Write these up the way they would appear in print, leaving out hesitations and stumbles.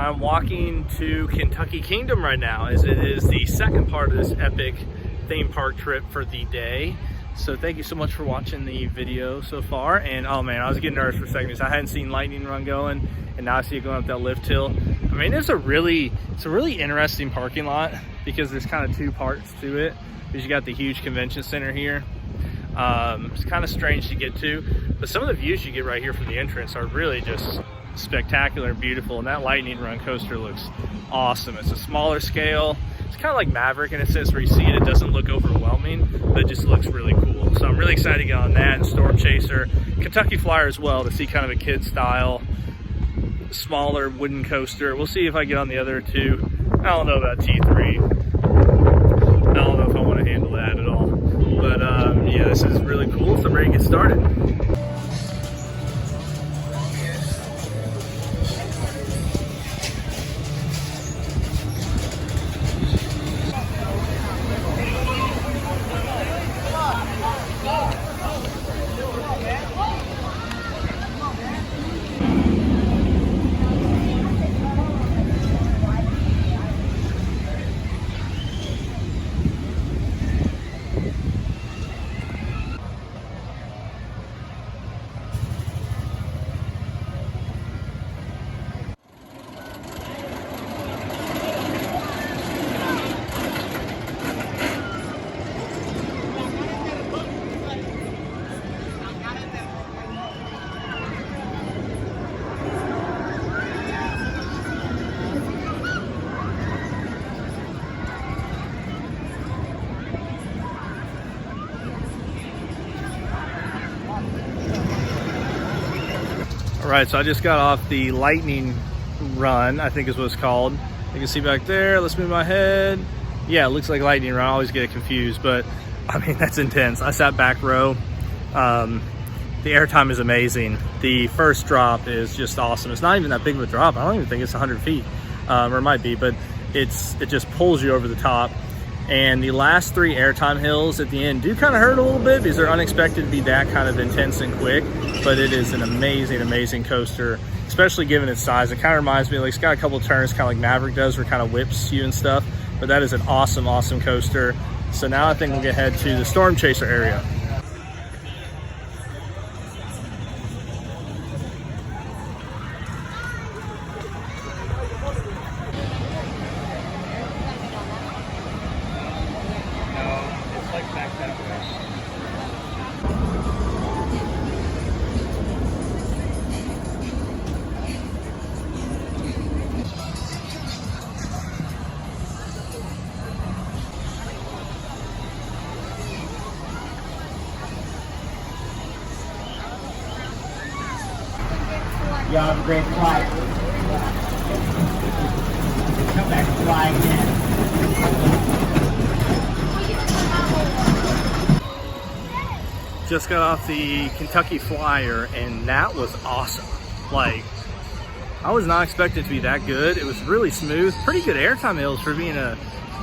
I'm walking to Kentucky Kingdom right now, as it is the second part of this epic theme park trip for the day. So thank you so much for watching the video so far. And oh man, I was getting nervous for a second because I hadn't seen Lightning Run going, and now I see it going up that lift hill. I mean, it's a really interesting parking lot because there's kind of two parts to it. Because you got the huge convention center here. It's kind of strange to get to, but some of the views you get right here from the entrance are really just spectacular and beautiful. And that Lightning Run coaster looks awesome. It's a smaller scale. It's kind of like Maverick in a sense, where you see it, it doesn't look overwhelming, but it just looks really cool. So I'm really excited to get on that, and Storm Chaser, Kentucky Flyer as well, to see kind of a kid style, smaller wooden coaster. We'll see if I get on the other two. I don't know about T3. I don't know if I want to handle that at all. But yeah, this is really cool, so I'm ready to get started. All right, so I just got off the Lightning Run, I think is what it's called. You can see back there, let's move my head. Yeah, it looks like Lightning Run, I always get it confused, but I mean, that's intense. I sat back row. The airtime is amazing. The first drop is just awesome. It's not even that big of a drop. I don't even think it's 100 feet, or it might be, but it just pulls you over the top. And the last three airtime hills at the end do kind of hurt a little bit because they're unexpected to be that kind of intense and quick, but it is an amazing coaster, especially given its size. It kind of reminds me, like, it's got a couple of turns kind of like Maverick does, where it kind of whips you and stuff, but that is an awesome coaster. So now I think we'll get head to the Storm Chaser area. Y'all have a great flight. Come back and fly again. Just got off the Kentucky Flyer, and that was awesome. Like, I was not expecting it to be that good. It was really smooth, pretty good airtime hills for being a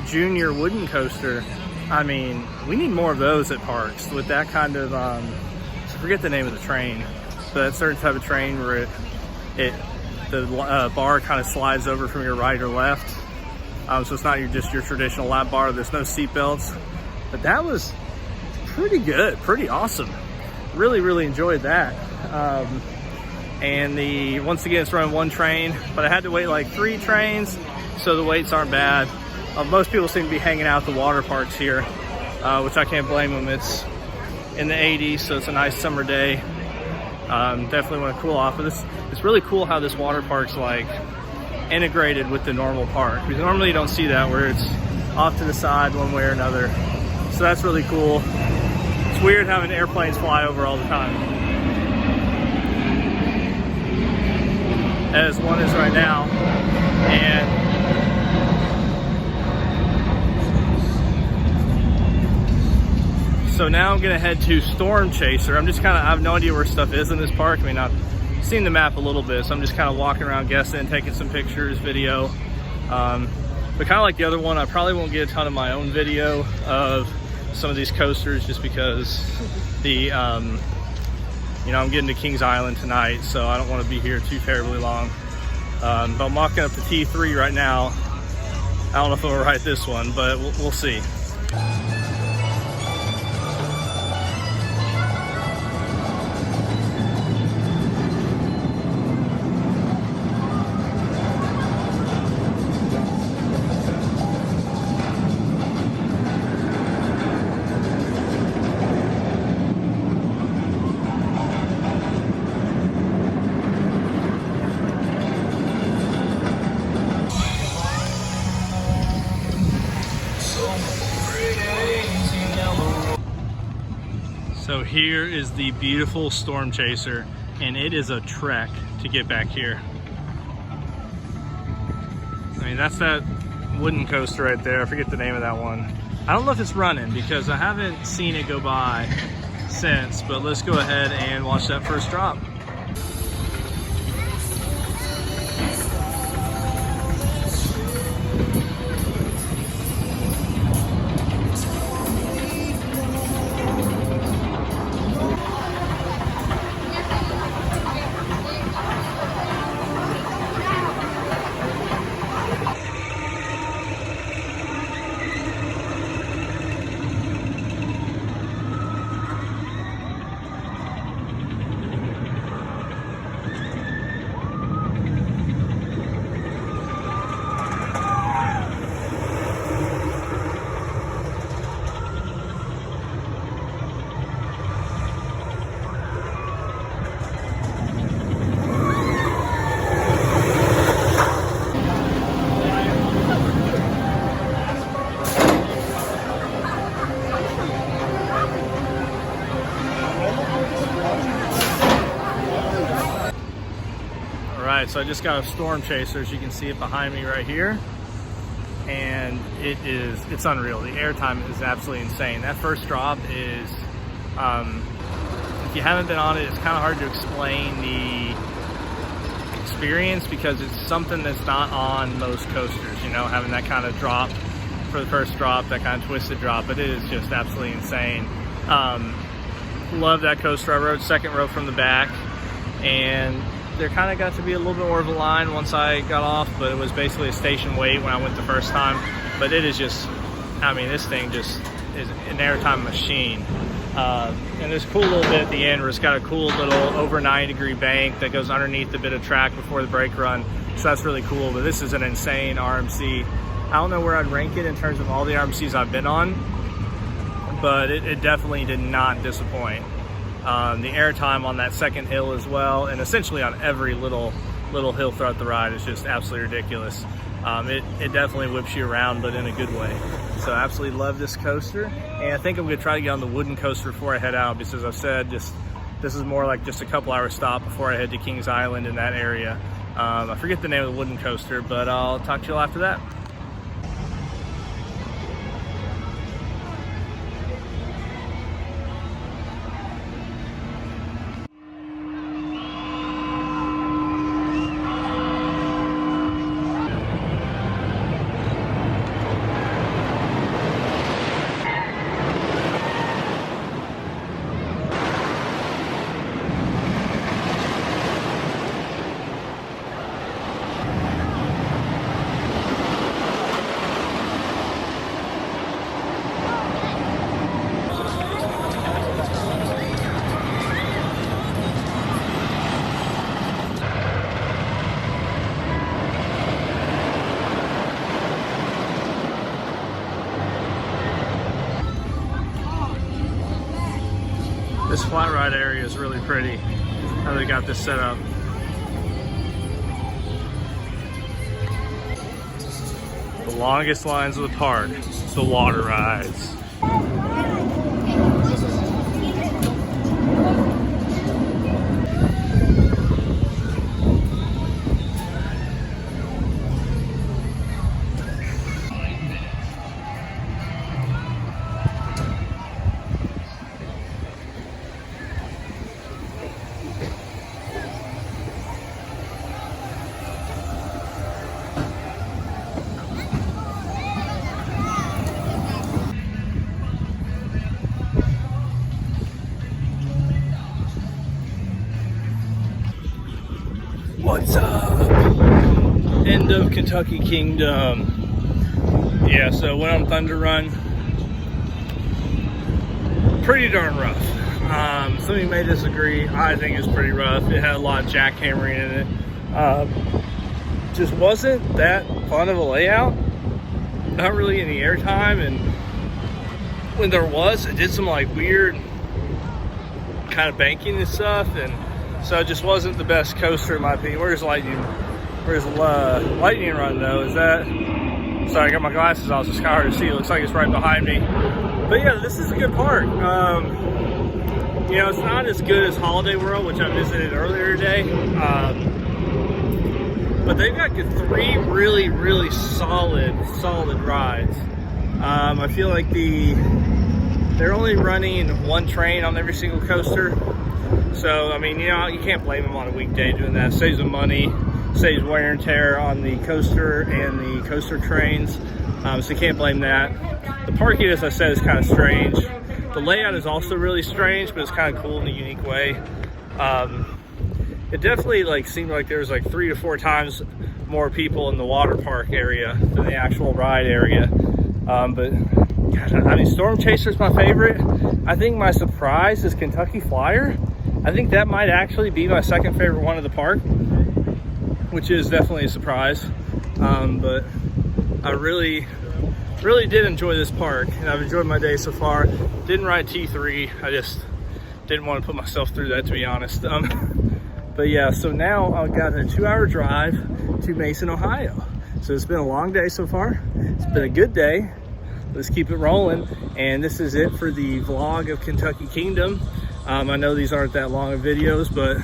junior wooden coaster. I mean, we need more of those at parks with that kind of, I forget the name of the train, but that certain type of train where the bar kind of slides over from your right or left. So it's not just your traditional lap bar. There's no seat belts, but that was pretty good, pretty awesome. Really enjoyed that. And once again, it's running one train, but I had to wait like 3 trains, so the waits aren't bad. Most people seem to be hanging out at the water parks here, which I can't blame them. It's in the 80s, so it's a nice summer day. Definitely want to cool off. But it's really cool how this water park's like integrated with the normal park, because normally you don't see that, where it's off to the side one way or another. So that's really cool. It's weird having airplanes fly over all the time, as one is right now. And so now I'm gonna head to Storm Chaser. I have no idea where stuff is in this park. I mean, I've seen the map a little bit, so I'm just kind of walking around guessing, taking some pictures, video. But kind of like the other one, I probably won't get a ton of my own video of some of these coasters, just because the, I'm getting to Kings Island tonight, so I don't want to be here too terribly long. But I'm walking up to T3 right now. I don't know if I'm gonna ride this one, but we'll see. So here is the beautiful Storm Chaser, and it is a trek to get back here. I mean, that's that wooden coaster right there. I forget the name of that one. I don't know if it's running because I haven't seen it go by since, but let's go ahead and watch that first drop. Alright, so I just got a Storm Chaser, as you can see it behind me right here. And it's unreal. The airtime is absolutely insane. That first drop is, if you haven't been on it, it's kind of hard to explain the experience because it's something that's not on most coasters, you know, having that kind of drop for the first drop, that kind of twisted drop. But it is just absolutely insane. Love that coaster. I rode second row from the back, and there kind of got to be a little bit more of a line once I got off, but it was basically a station wait when I went the first time. But it is just, I mean, this thing just is an airtime machine. And there's a cool little bit at the end where it's got a cool little over 90-degree bank that goes underneath the bit of track before the brake run. So that's really cool, but this is an insane RMC. I don't know where I'd rank it in terms of all the RMCs I've been on, but it definitely did not disappoint. The airtime on that second hill as well, and essentially on every little hill throughout the ride is just absolutely ridiculous. It definitely whips you around, but in a good way. So I absolutely love this coaster, and I think I'm going to try to get on the wooden coaster before I head out, because as I've said, this is more like just a couple hour stop before I head to Kings Island in that area. I forget the name of the wooden coaster, but I'll talk to you all after that. This flat ride area is really pretty, how they got this set up. The longest lines of the park, the water rides. What's up? End of Kentucky Kingdom. Yeah, so went on Thunder Run. Pretty darn rough. Some of you may disagree. I think it's pretty rough. It had a lot of jackhammering in it. Just wasn't that fun of a layout. Not really any airtime, and when there was, it did some like weird kind of banking and stuff, and so it just wasn't the best coaster in my opinion. Where's Lightning Run though? Is that? Sorry, I got my glasses off, so it's kind of hard to see. It looks like it's right behind me. But yeah, this is a good park. You know, it's not as good as Holiday World, which I visited earlier today. But they've got 3 really solid rides. I feel like they're only running 1 train on every single coaster. So, I mean, you know, you can't blame them on a weekday doing that. It saves them money, saves wear and tear on the coaster and the coaster trains. So you can't blame that. The parking, as I said, is kind of strange. The layout is also really strange, but it's kind of cool in a unique way. It definitely like seemed like there was like 3 to 4 times more people in the water park area than the actual ride area. But gosh, I mean, Storm Chaser's my favorite. I think my surprise is Kentucky Flyer. I think that might actually be my second favorite one of the park, which is definitely a surprise. But I really did enjoy this park, and I've enjoyed my day so far. Didn't ride T3. I just didn't want to put myself through that, to be honest. But yeah, so now I've got a 2-hour drive to Mason, Ohio. So it's been a long day so far. It's been a good day. Let's keep it rolling. And this is it for the vlog of Kentucky Kingdom. I know these aren't that long of videos, but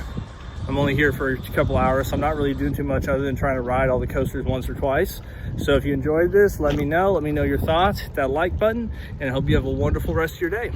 I'm only here for a couple hours, so I'm not really doing too much other than trying to ride all the coasters once or twice. So if you enjoyed this, let me know your thoughts, hit that like button, and I hope you have a wonderful rest of your day.